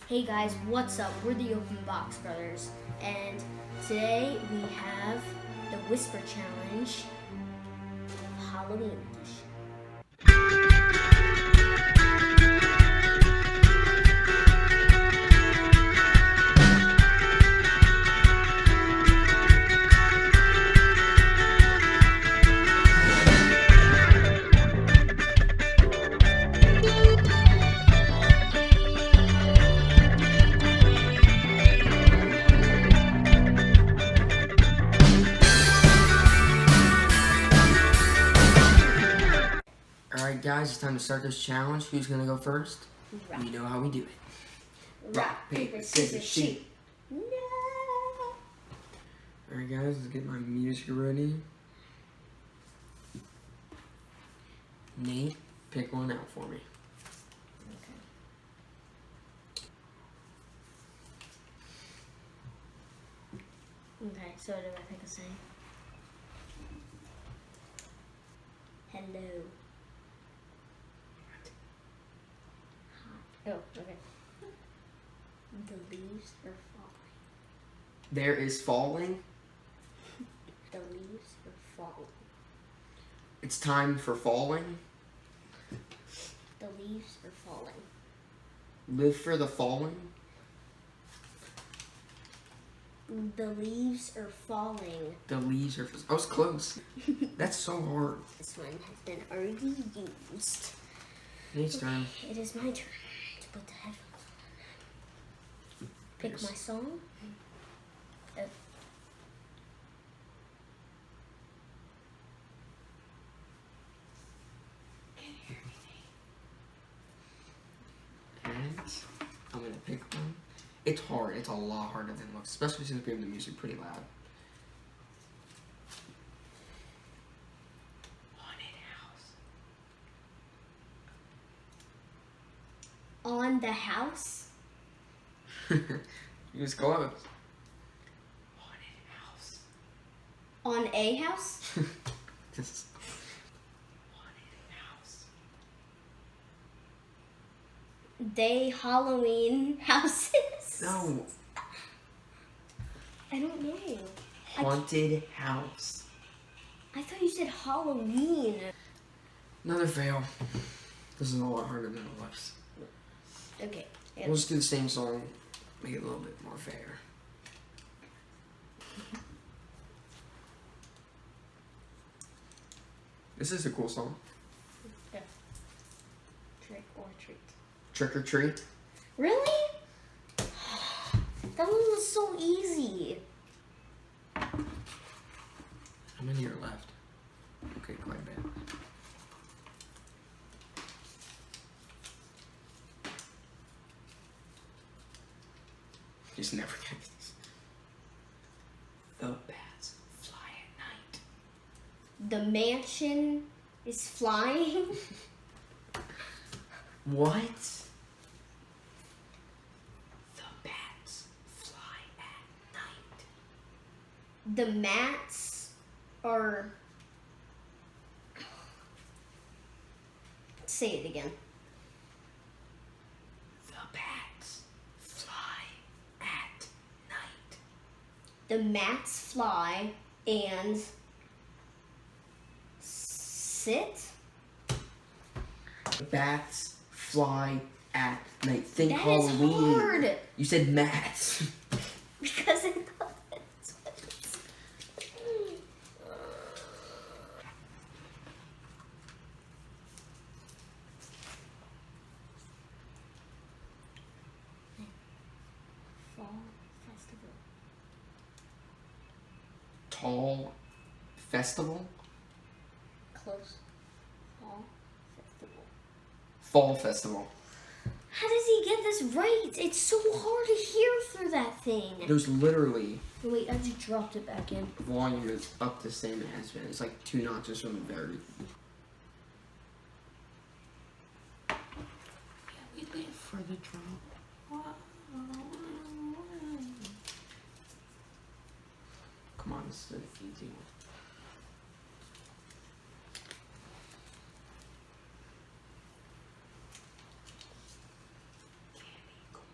Hey guys, what's up? We're the Open Box Brothers, and today we have the Whisper Challenge Halloween edition. Alright guys, it's time to start this challenge. Who's gonna go first? Rock. You know how we do it. Rock, paper, scissors, shoot. No. Alright guys, let's get my music ready. Nate, pick one out for me. Okay, so do I pick a saying? Hello. Hot. Oh, okay. The leaves are falling. There is falling. The leaves are falling. It's time for falling. The leaves are falling. Live for the falling. The leaves are falling. The leaves are. I was close. That's so hard. This one has been already used. Nate's turn. It is my turn to put the headphones on. Pick Yes. my song. Oh. And I'm gonna pick one. It's hard. It's a lot harder than it looks, especially since we have the music pretty loud. Haunted house. On the house. You was close. Haunted house. On a house. Just haunted house. They Halloween houses. No. I don't know. Haunted house. I thought you said Halloween. Another fail. This is a lot harder than it looks. Okay. We'll just do the same song, make it a little bit more fair. This is a cool song. Yeah. Trick or treat. Trick or treat. Really? That one was so easy. How many are left? Okay, quite a bit. Just never get this. The bats fly at night. The mansion is flying. What? The bats fly at night. The mats are. Say it again. The bats fly at night. The mats fly and sit. The bats fly at night. Think That is Halloween. hard. You said mats. Because it Fall Festival. Tall festival. Close. Fall Festival. Fall festival. How does he get this right? It's so hard to hear through that thing. There's literally Wait, I just dropped it back in. volume is up the same it has been. It's like 2 notches from the very. Yeah, we live for the drum. Come on, this is an easy one. Candy corn.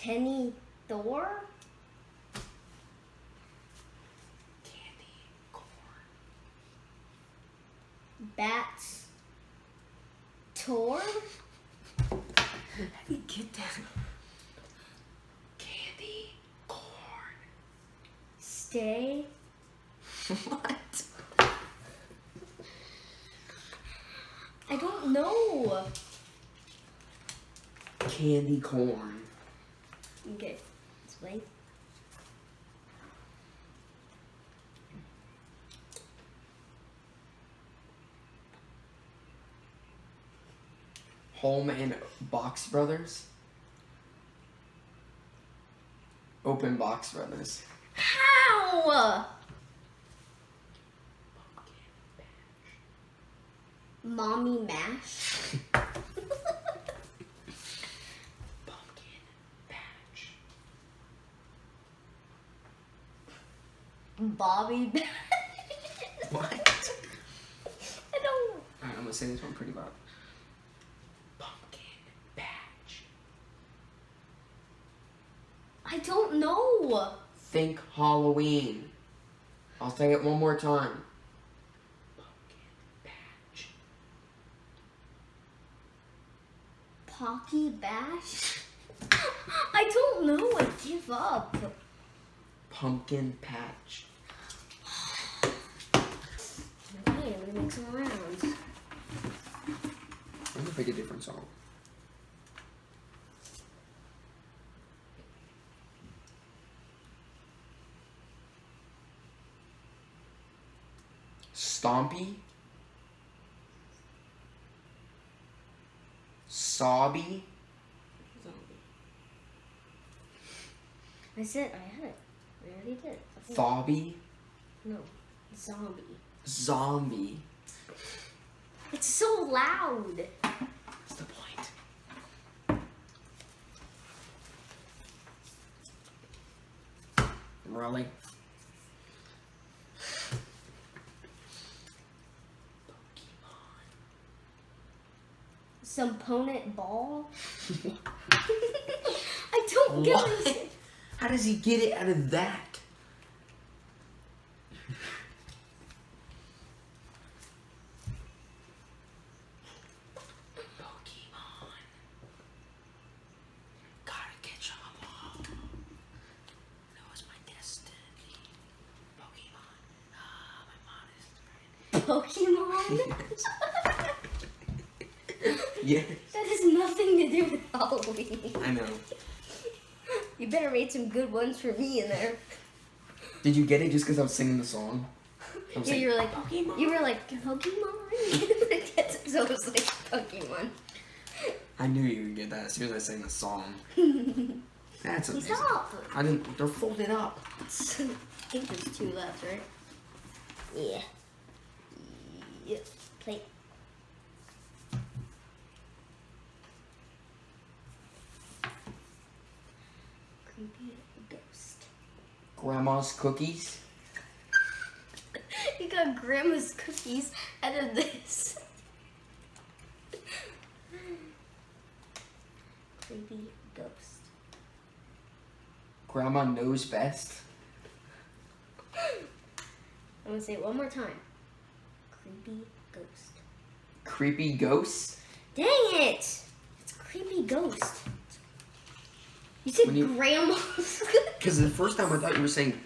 Tenny Thor? Candy corn. Bats Tor? How do you get that? Candy corn. Stay? What? I don't know. Candy corn. Okay, let's wait. Home and Box Brothers. Open Box Brothers. How? Mommy Mash? Pumpkin patch. Bobby Bash? What? I don't. Alright, I'm gonna say this one pretty loud. Pumpkin patch. I don't know. Think Halloween. I'll say it one more time. Pumpkin patch. Pocky Bash? I don't know. I give up. Pumpkin patch. Okay, I'm gonna make some rounds. I'm gonna pick a different song. Stompy. Sobby. I said I had it. I already did. Thobby. No, zombie. Zombie. It's so loud. That's the point. Really? Some opponent ball. I don't get What? it. How does he get it out of that? Pokemon. Gotta catch 'em all. That was my destiny. Pokemon. Ah, my modest friend. Pokemon? Yes. That has nothing to do with Halloween. I know. You better make some good ones for me in there. Did you get it just because I was singing the song? I was Yeah, saying, you were like Pokemon. You were like Pokemon. So it was like Pokemon. I knew you would get that as soon as I sang the song. That's amazing. Stop. I didn't. They're folded up. I think there's two left, right? Yeah. Yeah. Plate. Creepy ghost. Grandma's cookies. You got grandma's cookies out of this. Creepy ghost. Grandma knows best. I'm gonna say it one more time. Creepy ghost. Creepy ghosts. Dang it! It's creepy ghost. You said When you- grandma's. Because the first time I thought you were saying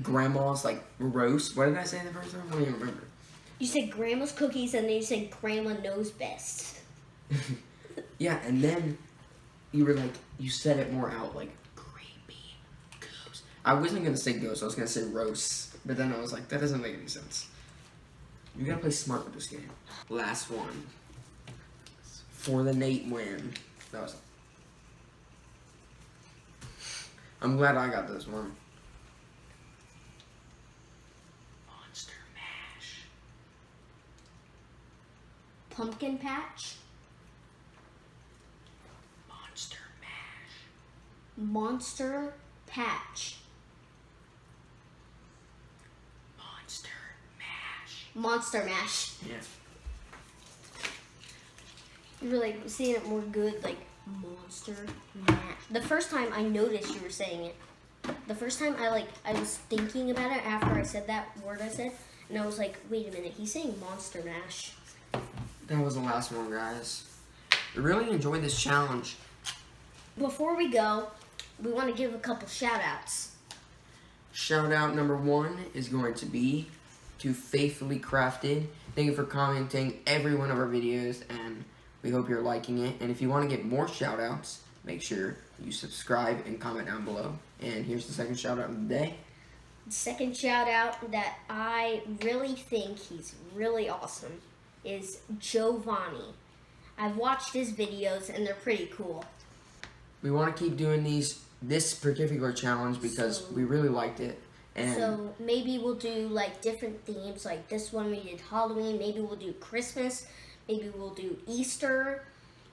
grandma's like roast. What did I say the first time? I don't even remember. You said grandma's cookies, and then you said grandma knows best. Yeah, and then you were like, you said it more out like creepy ghost. I wasn't gonna say ghost. I was gonna say roast. But then I was like, that doesn't make any sense. You gotta play smart with this game. Last one. For the Nate win. That was. I'm glad I got this one. Monster Mash. Pumpkin patch. Monster Mash. Monster patch. Monster Mash. Monster mash. Yeah. You were like saying it more good, like Monster Mash. The first time I noticed you were saying it. The first time I was thinking about it after I said that word I said, and I was like, wait a minute, he's saying Monster Mash. That was the last one, guys. I really enjoyed this challenge. Before we go, we want to give a couple shout outs. Shout out number 1 is going to be to Faithfully Crafted. Thank you for commenting every one of our videos, and we hope you're liking it. And if you want to get more shout outs, make sure you subscribe and comment down below. And here's the second shout out of the day. The second shout out that I really think he's really awesome is Giovanni. I've watched his videos and they're pretty cool. We want to keep doing this particular challenge because we really liked it. And so maybe we'll do like different themes, like this one we did Halloween, maybe we'll do Christmas, maybe we'll do Easter.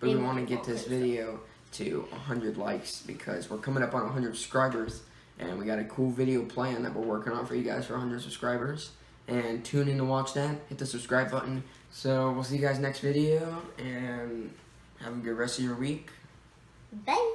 But we want to get this video to 100 likes because we're coming up on 100 subscribers, and we got a cool video plan that we're working on for you guys for 100 subscribers. And tune in to watch that. Hit the subscribe button. So we'll see you guys next video, and have a good rest of your week. Bye.